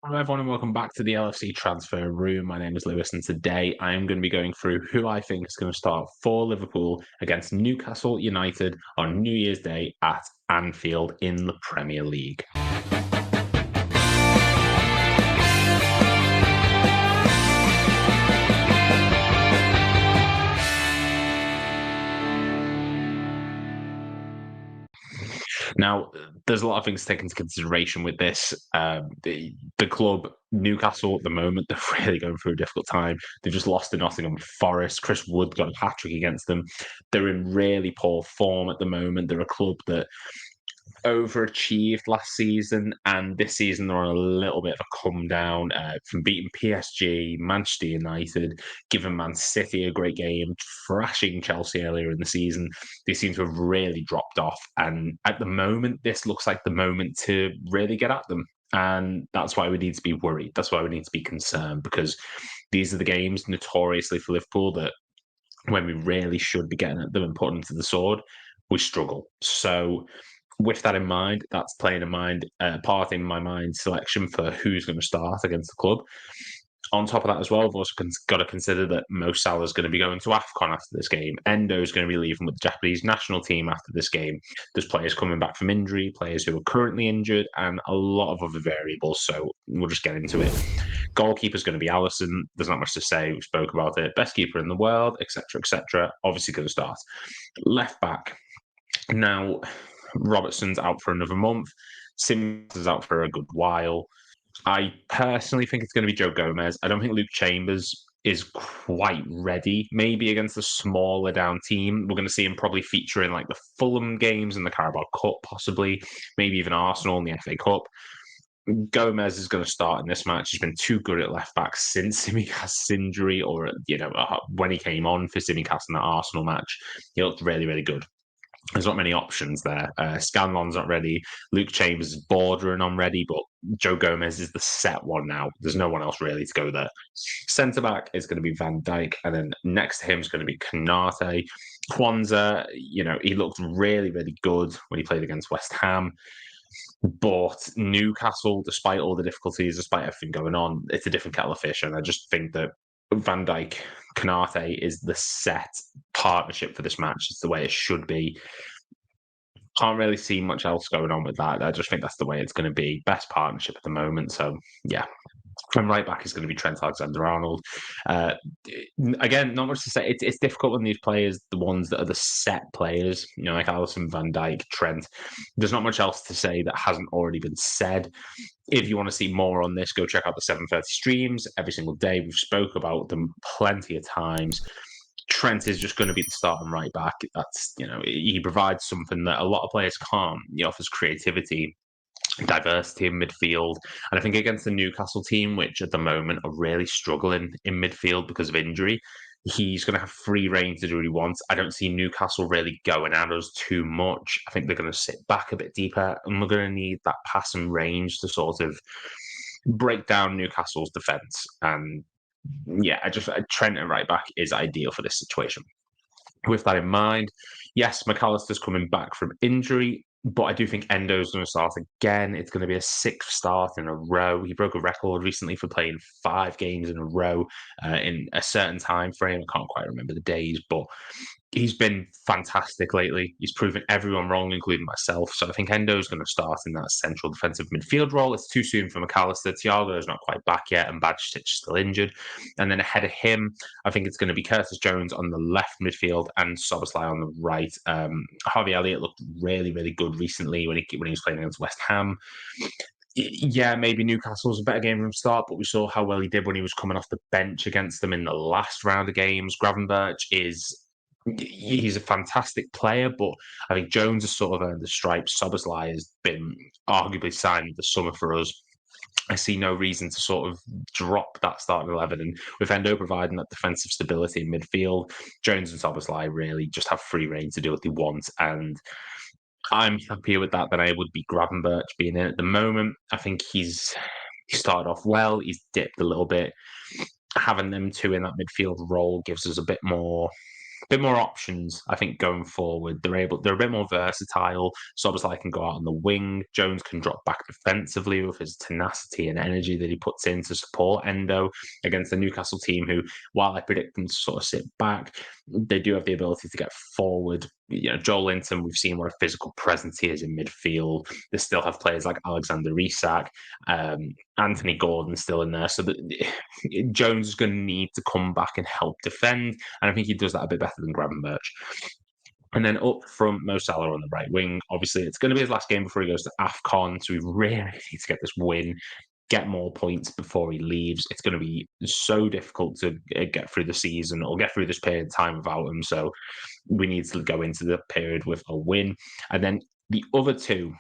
Hello, everyone, and welcome back to the LFC Transfer Room. My name is Lewis, and today I am going to be going through who I think is going to start for Liverpool against Newcastle United on New Year's Day at Anfield in the Premier League. Now, there's a lot of things to take into consideration with this. The club, Newcastle, at the moment, they're really going through a difficult time. They've just lost to Nottingham Forest. Chris Wood got a hat-trick against them. They're in really poor form at the moment. They're a club that overachieved last season, and this season they're on a little bit of a come down from beating PSG, Manchester United, giving Man City a great game, thrashing Chelsea earlier in the season. They seem to have really dropped off, and at the moment, this looks like the moment to really get at them. And that's why we need to be worried. That's why we need to be concerned, because these are the games notoriously for Liverpool that when we really should be getting at them and putting them to the sword, we struggle. So with that in mind, that's playing in mind part in my mind selection for who's going to start against the club. On top of that as well, we've also got to consider that Mo Salah is going to be going to AFCON after this game. Endo is going to be leaving with the Japanese national team after this game. There's players coming back from injury, players who are currently injured, and a lot of other variables. So we'll just get into it. Goalkeeper is going to be Allister. There's not much to say. We spoke about it. Best keeper in the world, etc., etc. Obviously going to start. Left back. Now, Robertson's out for another month. Sims is out for a good while. I personally think it's going to be Joe Gomez. I don't think Luke Chambers is quite ready, maybe against a smaller down team. We're going to see him probably feature in like the Fulham games and the Carabao Cup, possibly, maybe even Arsenal in the FA Cup. Gomez is going to start in this match. He's been too good at left back since Simicast's injury, or when he came on for Simicast in that Arsenal match, he looked really, really good. There's not many options there. Scanlon's not ready. Luke Chambers is bordering on ready, but Joe Gomez is the set one now. There's no one else really to go there. Centre back is going to be Van Dijk, and then next to him is going to be Konate. Kwanzaa, he looked really, really good when he played against West Ham. But Newcastle, despite all the difficulties, despite everything going on, it's a different kettle of fish. And I just think that Van Dijk, Konate is the set partnership for this match. It's the way it should be. Can't really see much else going on with that. I just think that's the way it's going to be. Best partnership at the moment. So, yeah. And right back is going to be Trent Alexander-Arnold. Again, not much to say. It's difficult when these players, the ones that are the set players, like Alisson, Van Dijk, Trent, there's not much else to say that hasn't already been said. If you want to see more on this, go check out the 7:30 streams every single day. We've spoke about them plenty of times. Trent is just going to be the starting right back. That's, he provides something that a lot of players can't. He offers creativity, diversity in midfield. And I think against the Newcastle team, which at the moment are really struggling in midfield because of injury, he's going to have free reign to do what he wants. I don't see Newcastle really going at us too much. I think they're going to sit back a bit deeper, and we're going to need that passing range to sort of break down Newcastle's defence. And yeah, Trent at right back is ideal for this situation. With that in mind, yes, McAllister's coming back from injury, but I do think Endo's going to start again. It's going to be a sixth start in a row. He broke a record recently for playing 5 games in a row in a certain time frame. I can't quite remember the days, but he's been fantastic lately. He's proven everyone wrong, including myself. So I think Endo's going to start in that central defensive midfield role. It's too soon for McAllister. Thiago's not quite back yet, and Bajcetic is still injured. And then ahead of him, I think it's going to be Curtis Jones on the left midfield and Szoboszlai on the right. Harvey Elliott looked really, really good recently when he was playing against West Ham. Yeah, maybe Newcastle's a better game from start, but we saw how well he did when he was coming off the bench against them in the last round of games. Gravenberch he's a fantastic player, but I think Jones has sort of earned the stripes. Szoboszlai has been arguably signed the summer for us. I see no reason to sort of drop that starting 11. And with Endo providing that defensive stability in midfield, Jones and Szoboszlai really just have free reign to do what they want. And I'm happier with that than I would be Gravenberch being in at the moment. I think he started off well. He's dipped a little bit. Having them two in that midfield role gives us a bit more bit more options, I think, going forward. They're a bit more versatile. Szoboszlai can go out on the wing. Jones can drop back defensively with his tenacity and energy that he puts in to support Endo against the Newcastle team, who, while I predict them to sort of sit back, they do have the ability to get forward. Joel Linton, we've seen what a physical presence he is in midfield. They still have players like Alexander Isak, Anthony Gordon still in there. So Jones is going to need to come back and help defend. And I think he does that a bit better than Gravenberch. And then up front, Mo Salah on the right wing. Obviously, it's going to be his last game before he goes to AFCON. So we really need to get this win, get more points before he leaves. It's going to be so difficult to get through the season or get through this period of time without him. So we need to go into the period with a win. And then the other two,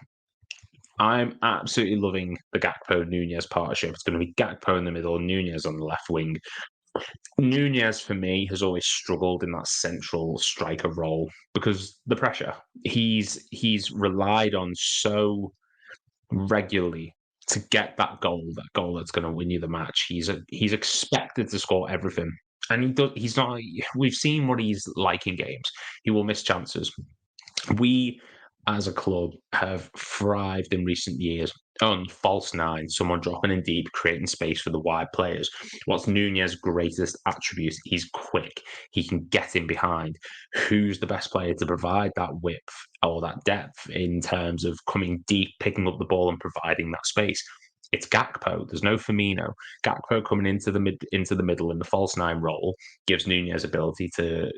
I'm absolutely loving the Gakpo-Nunez partnership. It's going to be Gakpo in the middle, Nunez on the left wing. Nunez, for me, has always struggled in that central striker role because the pressure. He's relied on so regularly to get that goal that's going to win you the match. He's expected to score everything, and he's not. We've seen what he's like in games. He will miss chances. We, as a club, have thrived in recent years on false nine, someone dropping in deep, creating space for the wide players. What's Nunez's greatest attribute? He's quick. He can get in behind. Who's the best player to provide that width or that depth in terms of coming deep, picking up the ball and providing that space? It's Gakpo. There's no Firmino. Gakpo coming into the middle in the false nine role gives Nunez ability to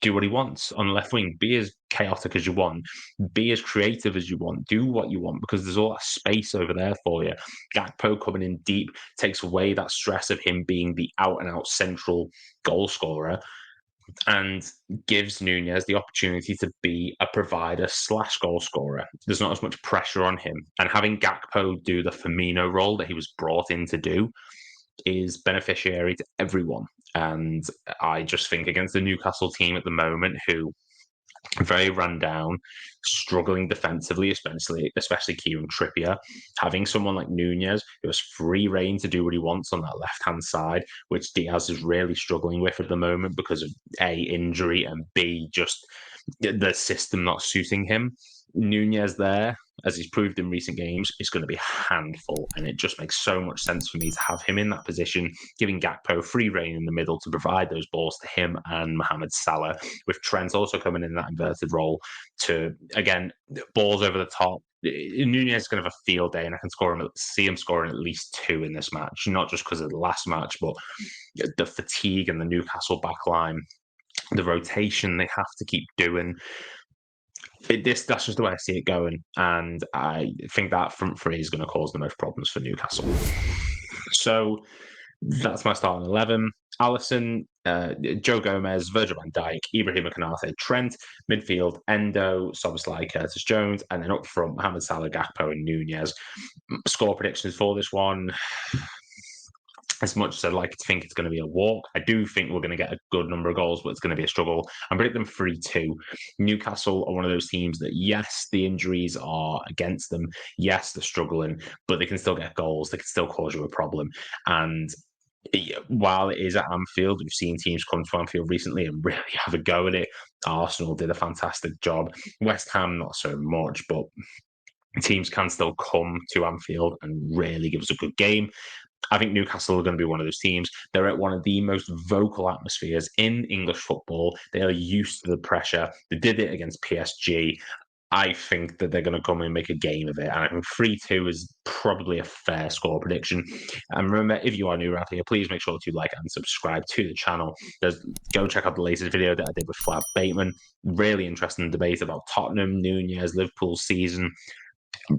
do what he wants on the left wing. Be as chaotic as you want. Be as creative as you want. Do what you want because there's all that space over there for you. Gakpo coming in deep takes away that stress of him being the out and out central goal scorer and gives Nunez the opportunity to be a provider / goal scorer. There's not as much pressure on him. And having Gakpo do the Firmino role that he was brought in to do is beneficiary to everyone. And I just think against the Newcastle team at the moment, who very run down, struggling defensively, especially Kieran Trippier. Having someone like Nunez who has free reign to do what he wants on that left-hand side, which Diaz is really struggling with at the moment because of A, injury, and B, just the system not suiting him. Nunez there, as he's proved in recent games, is going to be a handful, and it just makes so much sense for me to have him in that position, giving Gakpo free reign in the middle to provide those balls to him and Mohamed Salah, with Trent also coming in that inverted role to, again, balls over the top. Nunez is going to have a field day, and I can see him scoring at least 2 in this match, not just because of the last match, but the fatigue and the Newcastle backline, the rotation they have to keep doing. That's just the way I see it going, and I think that front three is going to cause the most problems for Newcastle. So that's my starting 11. Alisson, Joe Gomez, Virgil van Dijk, Ibrahim Konate, Trent, midfield, Endo, Szoboszlai, Curtis Jones, and then up front, Mohamed Salah, Gakpo, and Nunez. Score predictions for this one. As much as I'd like to think it's going to be a walk, I do think we're going to get a good number of goals, but it's going to be a struggle. I'm predicting 3-2. Newcastle are one of those teams that, yes, the injuries are against them. Yes, they're struggling, but they can still get goals. They can still cause you a problem. And while it is at Anfield, we've seen teams come to Anfield recently and really have a go at it. Arsenal did a fantastic job. West Ham, not so much, but teams can still come to Anfield and really give us a good game. I think Newcastle are going to be one of those teams. They're at one of the most vocal atmospheres in English football. They are used to the pressure. They did it against PSG. I think that they're going to come and make a game of it. And I think 3-2 is probably a fair score prediction. And remember, if you are new around here, please make sure to like and subscribe to the channel. Go check out the latest video that I did with Flab Bateman. Really interesting debate about Tottenham, Nunez, Liverpool's season.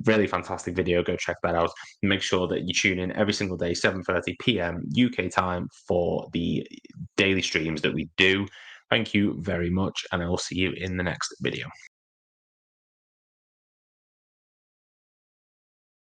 Really fantastic video. Go check that out. Make sure that you tune in every single day, 7:30 p.m. UK time, for the daily streams that we do. Thank you very much, and I will see you in the next video.